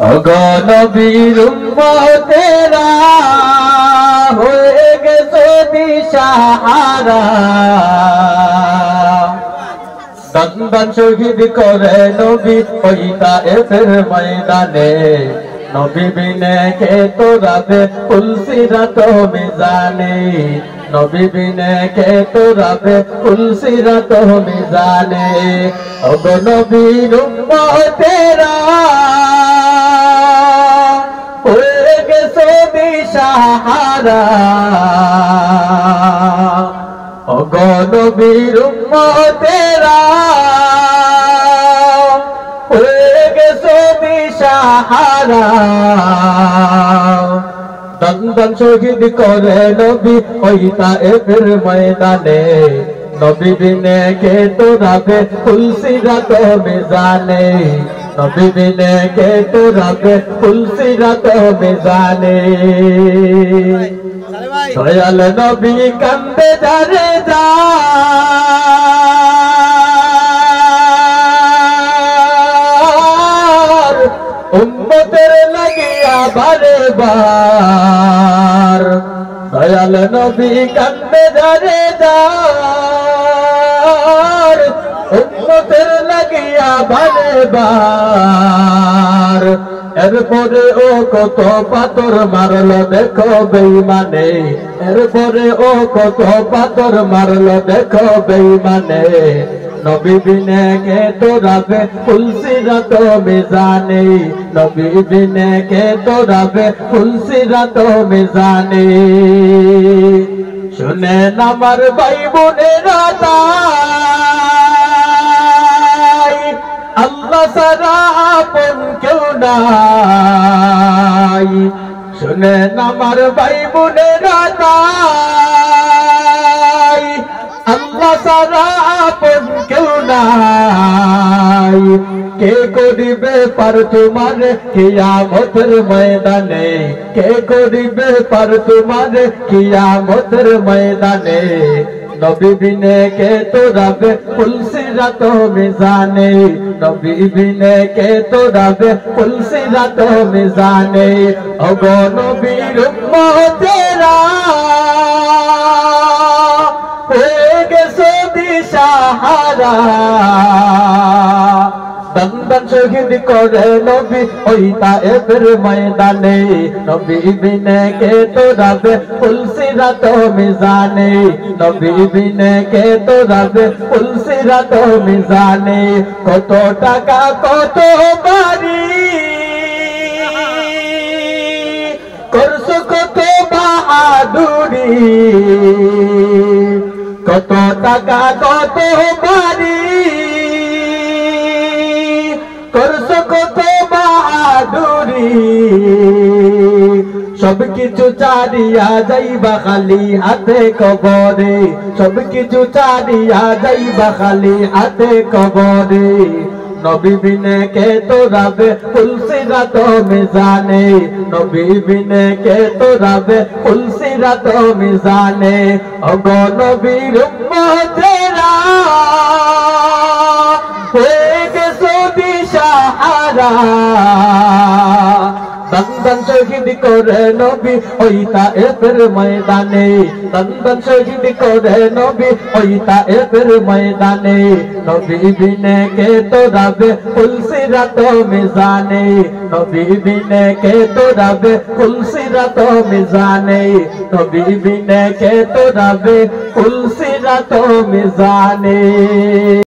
ওগো নবীর উম্মতেরা হয়ে গেছো দিশাহারা দন্দন শহীদ করে নবী ওই তায়েফের ময়দানে নবী বিনে কে তোরাবে ফুলসিরাত মিজানে নবী বিনে কে তোরাবে ফুলসিরাত মিজানে ওগো নবীর উম্মতেরা হয়ে গেছো দিশাহারা ওগো নবীর উম্মতেরা হয়ে গেছো দিশাহারা দন্দন শহীদ করে নবী ওই তায়েফের ময়দানে নবী বিনে কে তোরাবে ফুলসিরাত মিজানে নবী বিনে কে তোরাবে ফুলসিরাত মিজানে দয়াল নবী কান্দে যারে যার উম্মতের লাগিয়া বারে বার দয়াল নবী কান্দে যারে যার উম্মতের লাগিয়া বারে বার এরপরে ও কত পাথর মারলো দেখো বেঈমানে এরপরে ও কত পাথর মারলো দেখো বেঈমানে নবী বিনে কে তোরাবে ফুলসিরাত মিজানে নবী বিনে কে তোরাবে ফুলসিরাত মিজানে শুনেন আমার ভাই বোনেরা তাই আল্লাহ সারা আপন কেউ নাই শুনেন আমার ভাই বোনেরা তাই আল্লাহ সারা আপন কেউ নাই কে করিবে পার তোমার কিয়ামতের ময়দানে কে করিবে পার তোমার কিয়ামতের ময়দানে নবী বিনে কে তোরাবে ফুলসিরাত মিজানে নবী বিনে কে তোরাবে ফুলসিরাত মিজানে ওগো নবীর উম্মতেরা হয়ে গেছো দিশাহারা দন্দন শহীদ করে নবী ওই তায়েফের ময়দানে নবী বিনে কে তোরাবে ফুলসিরাত মিজানে নবী বিনে কে তোরাবে ফুলসিরাত মিজানে কত টাকা কত বাড়ি করছো কত বাহাদুরি কত টাকা কত বাড়ি করছো কত বাহাদুরি সবকিছু চারিয়া যাইবা খালি হাতে কবরে সবকিছু চারিয়া যাইবা খালি হাতে কবরে নবী বিনে কে তোরাবে ফুলসিরাত মিজানে নবী বিনে কে তোরাবে ফুলসিরাত মিজানে ওগো নবীর উম্মতেরা হয়ে গেছো দিশাহারা দন্দন শহীদ করে নবী ওই তায়েফের ময়দানে দন্দন শহীদ করে নবী ওই তায়েফের ময়দানে নবী বিনে কে তোরাবে ফুলসিরাত মিজানে নবী বিনে কে তোরাবে ফুলসিরাত মিজানে নবী বিনে কে তোরাবে ফুলসিরাত মিজানে।